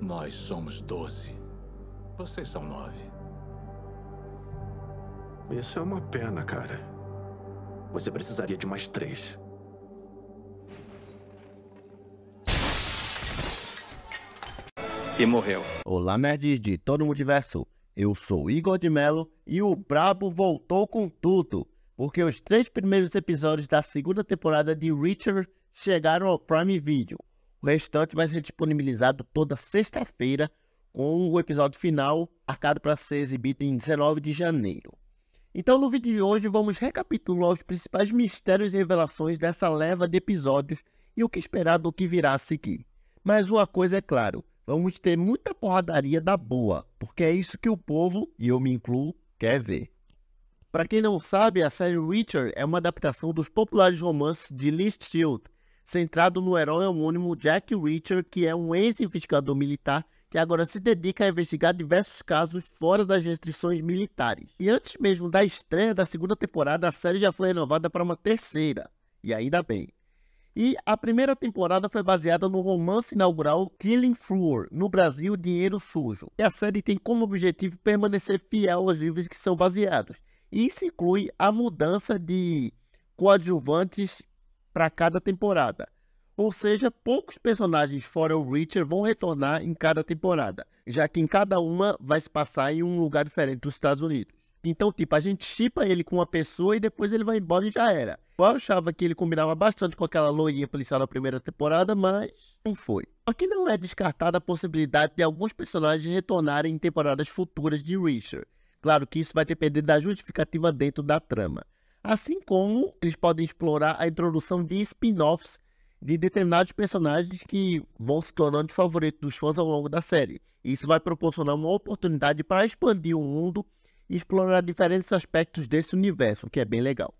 Nós somos 12. Vocês são 9. Isso é uma pena, cara. Você precisaria de mais 3. E morreu. Olá, nerds de todo o multiverso. Eu sou Igor de Mello e o Brabo voltou com tudo, porque os 3 primeiros episódios da segunda temporada de Reacher chegaram ao Prime Video. O restante vai ser disponibilizado toda sexta-feira, com o episódio final marcado para ser exibido em 19 de janeiro. Então, no vídeo de hoje, vamos recapitular os principais mistérios e revelações dessa leva de episódios e o que esperar do que virá a seguir. Mas uma coisa é claro, vamos ter muita porradaria da boa, porque é isso que o povo, e eu me incluo, quer ver. Para quem não sabe, a série Reacher é uma adaptação dos populares romances de Lee Child, centrado no herói homônimo Jack Reacher, que é um ex-investigador militar que agora se dedica a investigar diversos casos fora das restrições militares. E antes mesmo da estreia da segunda temporada, a série já foi renovada para uma terceira, e ainda bem. E a primeira temporada foi baseada no romance inaugural Killing Floor, no Brasil, Dinheiro Sujo. E a série tem como objetivo permanecer fiel aos livros que são baseados. E isso inclui a mudança de coadjuvantes para cada temporada. Ou seja, poucos personagens fora o Reacher vão retornar em cada temporada, já que em cada uma vai se passar em um lugar diferente dos Estados Unidos. Então, tipo, a gente shippa ele com uma pessoa e depois ele vai embora e já era. Eu achava que ele combinava bastante com aquela loirinha policial na primeira temporada, mas não foi. Só que não é descartada a possibilidade de alguns personagens retornarem em temporadas futuras de Reacher. Claro que isso vai depender da justificativa dentro da trama. Assim como eles podem explorar a introdução de spin-offs de determinados personagens que vão se tornando favoritos dos fãs ao longo da série. Isso vai proporcionar uma oportunidade para expandir o mundo e explorar diferentes aspectos desse universo, o que é bem legal.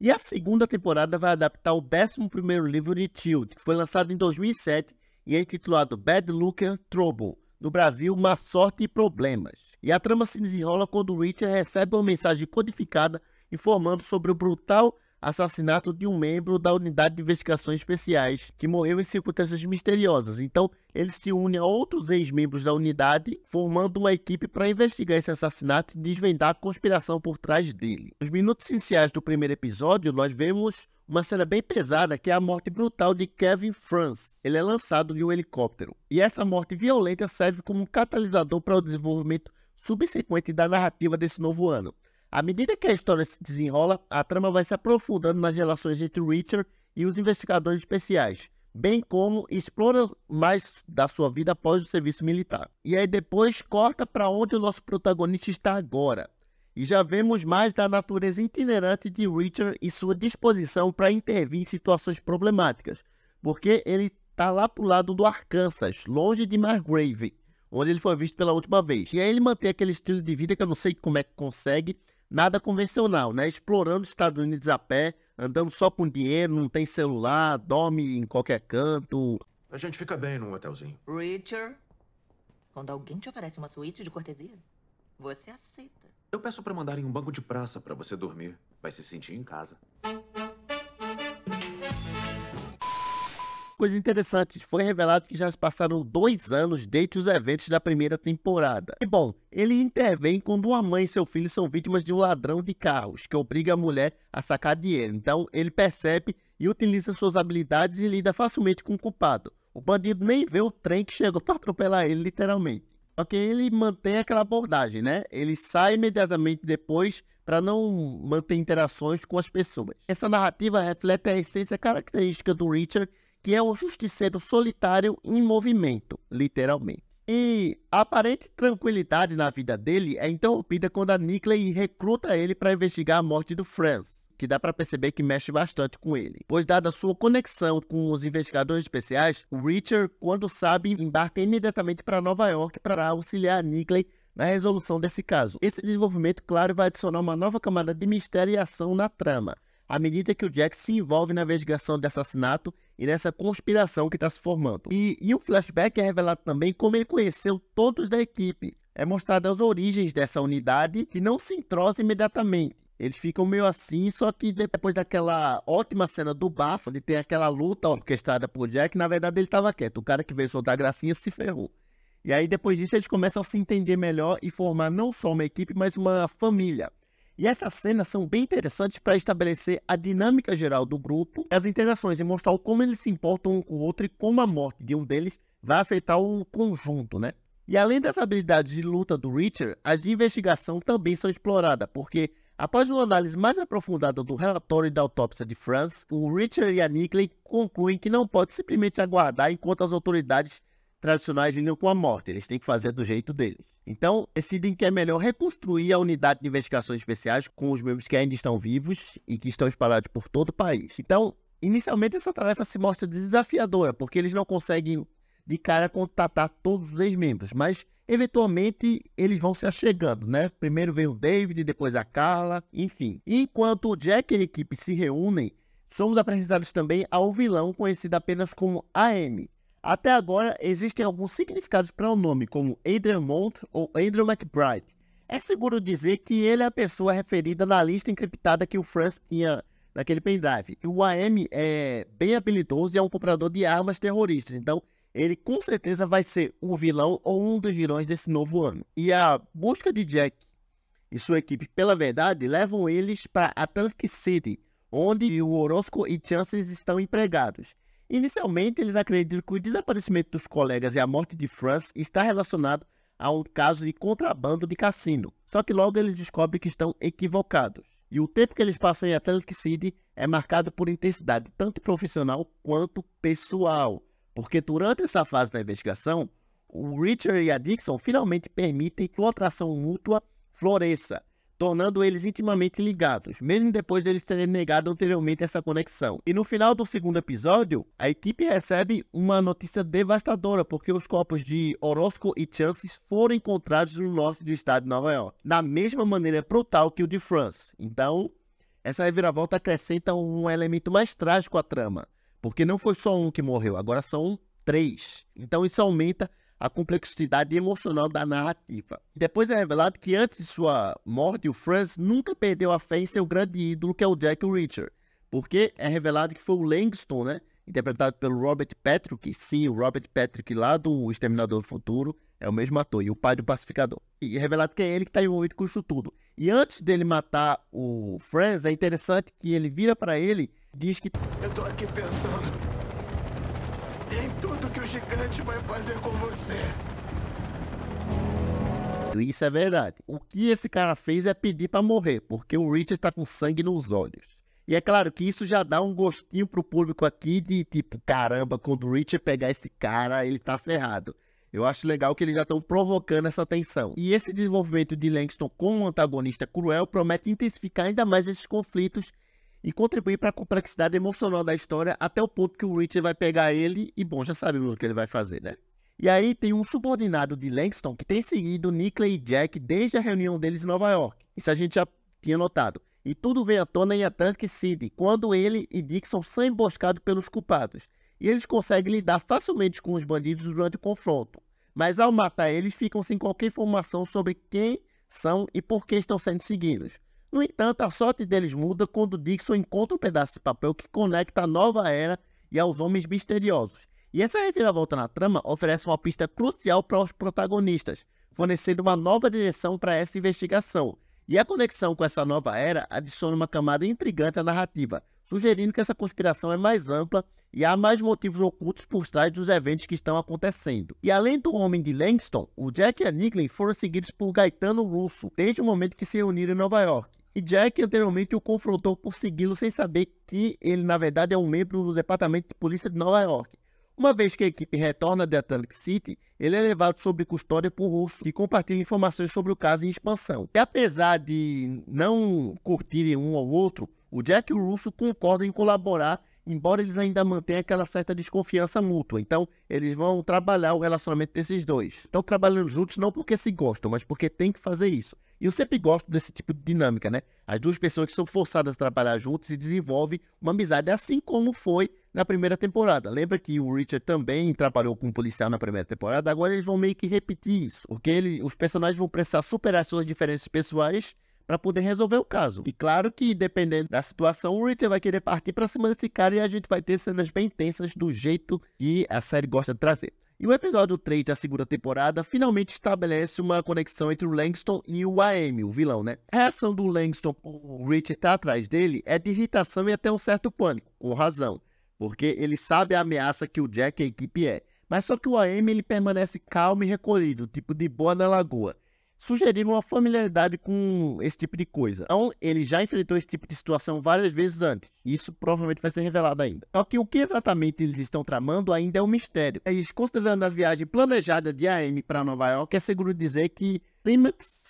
E a segunda temporada vai adaptar o 11º livro de Child, que foi lançado em 2007 e é intitulado Bad Luck and Trouble, no Brasil, Má Sorte e Problemas. E a trama se desenrola quando Reacher recebe uma mensagem codificada informando sobre o brutal assassinato de um membro da Unidade de Investigações Especiais, que morreu em circunstâncias misteriosas. Então, ele se une a outros ex-membros da unidade, formando uma equipe para investigar esse assassinato e desvendar a conspiração por trás dele. Nos minutos iniciais do primeiro episódio, nós vemos uma cena bem pesada, que é a morte brutal de Kevin Franz. Ele é lançado de um helicóptero. E essa morte violenta serve como um catalisador para o desenvolvimento subsequente da narrativa desse novo ano. À medida que a história se desenrola, a trama vai se aprofundando nas relações entre Reacher e os investigadores especiais, bem como explora mais da sua vida após o serviço militar. E aí depois corta para onde o nosso protagonista está agora. E já vemos mais da natureza itinerante de Reacher e sua disposição para intervir em situações problemáticas, porque ele está lá pro lado do Arkansas, longe de Margrave, onde ele foi visto pela última vez. E aí ele mantém aquele estilo de vida que eu não sei como é que consegue, nada convencional, né? Explorando os Estados Unidos a pé, andando só com dinheiro, não tem celular, dorme em qualquer canto. A gente fica bem num hotelzinho. Reacher, quando alguém te oferece uma suíte de cortesia, você aceita. Eu peço pra mandarem um banco de praça pra você dormir. Vai se sentir em casa. Coisa interessante, foi revelado que já se passaram 2 anos desde os eventos da primeira temporada. E bom, ele intervém quando uma mãe e seu filho são vítimas de um ladrão de carros, que obriga a mulher a sacar dinheiro. Então ele percebe e utiliza suas habilidades e lida facilmente com o culpado. O bandido nem vê o trem que chegou para atropelar ele, literalmente. Só que ele mantém aquela abordagem, né? Ele sai imediatamente depois para não manter interações com as pessoas. Essa narrativa reflete a essência característica do Reacher, que é um justiceiro solitário em movimento, literalmente. E a aparente tranquilidade na vida dele é interrompida quando a Nickley recruta ele para investigar a morte do Franz, que dá para perceber que mexe bastante com ele. Pois dada sua conexão com os investigadores especiais, o Reacher, quando sabe, embarca imediatamente para Nova York para auxiliar a Nickley na resolução desse caso. Esse desenvolvimento, claro, vai adicionar uma nova camada de mistério e ação na trama, à medida que o Jack se envolve na investigação de assassinato e nessa conspiração que está se formando. E o flashback é revelado também como ele conheceu todos da equipe. É mostrado as origens dessa unidade que não se entrosa imediatamente. Eles ficam meio assim, só que depois daquela ótima cena do bar, onde tem aquela luta orquestrada por Jack, na verdade ele estava quieto. O cara que veio soltar a gracinha se ferrou. E aí depois disso eles começam a se entender melhor e formar não só uma equipe, mas uma família. E essas cenas são bem interessantes para estabelecer a dinâmica geral do grupo, as interações e mostrar como eles se importam um com o outro e como a morte de um deles vai afetar o conjunto, né? E além das habilidades de luta do Reacher, as de investigação também são exploradas, porque após uma análise mais aprofundada do relatório da autópsia de Franz, o Reacher e a Nickley concluem que não pode simplesmente aguardar enquanto as autoridades tradicionais lidam com a morte, eles têm que fazer do jeito deles. Então, decidem que é melhor reconstruir a unidade de investigações especiais com os membros que ainda estão vivos e que estão espalhados por todo o país. Então, inicialmente essa tarefa se mostra desafiadora, porque eles não conseguem de cara contatar todos os ex-membros, mas eventualmente eles vão se achegando, né? Primeiro vem o David, depois a Carla, enfim. E enquanto o Jack e a equipe se reúnem, somos apresentados também ao vilão conhecido apenas como AM. Até agora, existem alguns significados para o nome, como Adrian Mont ou Andrew McBride. É seguro dizer que ele é a pessoa referida na lista encriptada que o Franz tinha naquele pendrive. O AM é bem habilidoso e é um comprador de armas terroristas, então ele com certeza vai ser o vilão ou um dos vilões desse novo ano. E a busca de Jack e sua equipe pela verdade levam eles para Atlantic City, onde o Orozco e Chances estão empregados. Inicialmente, eles acreditam que o desaparecimento dos colegas e a morte de Franz está relacionado a um caso de contrabando de cassino. Só que logo eles descobrem que estão equivocados. E o tempo que eles passam em Atlantic City é marcado por intensidade tanto profissional quanto pessoal. Porque durante essa fase da investigação, o Reacher e a Dixon finalmente permitem que uma atração mútua floresça, tornando eles intimamente ligados, mesmo depois de eles terem negado anteriormente essa conexão. E no final do segundo episódio, a equipe recebe uma notícia devastadora, porque os corpos de Orozco e Chances foram encontrados no norte do estado de Nova York, da mesma maneira brutal que o de Franz. Então, essa reviravolta acrescenta um elemento mais trágico à trama, porque não foi só um que morreu, agora são 3. Então isso aumenta a complexidade emocional da narrativa. Depois é revelado que antes de sua morte, o Franz nunca perdeu a fé em seu grande ídolo, que é o Jack Reacher. Porque é revelado que foi o Langston, né? Interpretado pelo Robert Patrick. Sim, o Robert Patrick lá do Exterminador do Futuro é o mesmo ator, e o pai do pacificador. E é revelado que é ele que está envolvido com isso tudo. E antes dele matar o Franz, é interessante que ele vira para ele e diz que... Eu tô aqui pensando em tudo que o gigante vai fazer com você. Isso é verdade. O que esse cara fez é pedir pra morrer, porque o Richard tá com sangue nos olhos. E é claro que isso já dá um gostinho pro público aqui de tipo, caramba, quando o Richard pegar esse cara, ele tá ferrado. Eu acho legal que eles já estão provocando essa tensão. E esse desenvolvimento de Langston como um antagonista cruel promete intensificar ainda mais esses conflitos e contribuir para a complexidade emocional da história até o ponto que o Richard vai pegar ele e, bom, já sabemos o que ele vai fazer, né? E aí tem um subordinado de Langston que tem seguido Nickley e Jack desde a reunião deles em Nova York. Isso a gente já tinha notado. E tudo vem à tona em Atlantic City, quando ele e Dixon são emboscados pelos culpados. E eles conseguem lidar facilmente com os bandidos durante o confronto. Mas ao matar eles, ficam sem qualquer informação sobre quem são e por que estão sendo seguidos. No entanto, a sorte deles muda quando Dixon encontra um pedaço de papel que conecta a nova era e aos homens misteriosos. E essa reviravolta na trama oferece uma pista crucial para os protagonistas, fornecendo uma nova direção para essa investigação. E a conexão com essa nova era adiciona uma camada intrigante à narrativa, sugerindo que essa conspiração é mais ampla e há mais motivos ocultos por trás dos eventos que estão acontecendo. E além do homem de Langston, o Jack e a Nickley foram seguidos por Gaetano Russo, desde o momento que se reuniram em Nova York. E Jack anteriormente o confrontou por segui-lo sem saber que ele na verdade é um membro do Departamento de Polícia de Nova York. Uma vez que a equipe retorna de Atlantic City, ele é levado sob custódia por Russo, que compartilha informações sobre o caso em expansão. E apesar de não curtirem um ao outro, o Jack e o Russo concordam em colaborar, embora eles ainda mantenham aquela certa desconfiança mútua. Então, eles vão trabalhar o relacionamento desses dois. Estão trabalhando juntos não porque se gostam, mas porque tem que fazer isso. E eu sempre gosto desse tipo de dinâmica, né? As duas pessoas que são forçadas a trabalhar juntos e desenvolvem uma amizade, assim como foi na primeira temporada. Lembra que o Richard também trabalhou com um policial na primeira temporada? Agora eles vão meio que repetir isso, porque os personagens vão precisar superar suas diferenças pessoais para poder resolver o caso. E claro que, dependendo da situação, o Richard vai querer partir para cima desse cara e a gente vai ter cenas bem tensas do jeito que a série gosta de trazer. E o episódio 3 da segunda temporada finalmente estabelece uma conexão entre o Langston e o AM, o vilão, né? A reação do Langston por o Reacher estar atrás dele é de irritação e até um certo pânico, com razão, porque ele sabe a ameaça que o Jack e a equipe é. Mas só que o AM ele permanece calmo e recolhido, tipo de boa na lagoa, sugerindo uma familiaridade com esse tipo de coisa. Então, ele já enfrentou esse tipo de situação várias vezes antes. Isso provavelmente vai ser revelado ainda. Só que o que exatamente eles estão tramando ainda é um mistério. Eles, considerando a viagem planejada de AM para Nova York, é seguro dizer que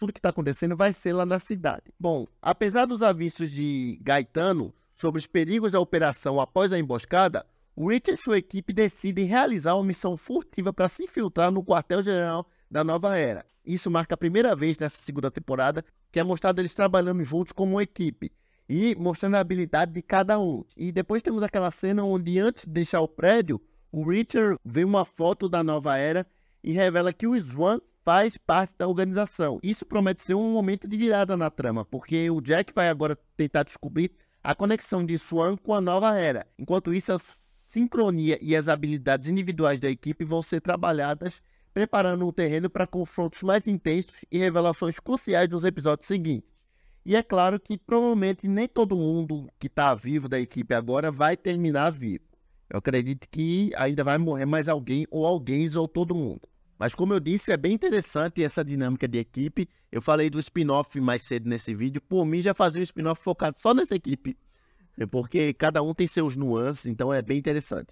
tudo que está acontecendo vai ser lá na cidade. Bom, apesar dos avisos de Gaetano sobre os perigos da operação após a emboscada, o Reacher e sua equipe decidem realizar uma missão furtiva para se infiltrar no quartel-general da Nova Era. Isso marca a primeira vez nessa segunda temporada que é mostrado eles trabalhando juntos como uma equipe e mostrando a habilidade de cada um. E depois temos aquela cena onde, antes de deixar o prédio, o Reacher vê uma foto da Nova Era e revela que o Swan faz parte da organização. Isso promete ser um momento de virada na trama, porque o Jack vai agora tentar descobrir a conexão de Swan com a Nova Era. Enquanto isso, a sincronia e as habilidades individuais da equipe vão ser trabalhadas, preparando o terreno para confrontos mais intensos e revelações cruciais nos episódios seguintes. E é claro que provavelmente nem todo mundo que está vivo da equipe agora vai terminar vivo. Eu acredito que ainda vai morrer mais alguém ou todo mundo. Mas como eu disse, é bem interessante essa dinâmica de equipe. Eu falei do spin-off mais cedo nesse vídeo. Por mim, já fazia um spin-off focado só nessa equipe, porque cada um tem seus nuances, então é bem interessante.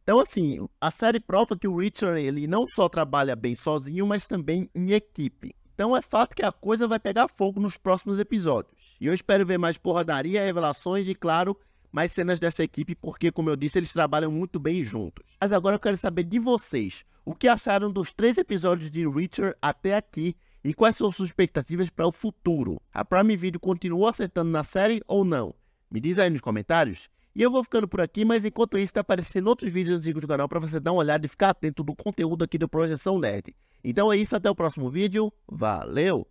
Então, assim, a série prova que o Reacher, ele não só trabalha bem sozinho, mas também em equipe. Então é fato que a coisa vai pegar fogo nos próximos episódios. E eu espero ver mais porradaria, revelações e, claro, mais cenas dessa equipe, porque, como eu disse, eles trabalham muito bem juntos. Mas agora eu quero saber de vocês, o que acharam dos 3 episódios de Reacher até aqui e quais são suas expectativas para o futuro? A Prime Video continua acertando na série ou não? Me diz aí nos comentários. E eu vou ficando por aqui, mas enquanto isso, está aparecendo outros vídeos antigos do canal para você dar uma olhada e ficar atento do conteúdo aqui do Projeção Nerd. Então é isso, até o próximo vídeo. Valeu!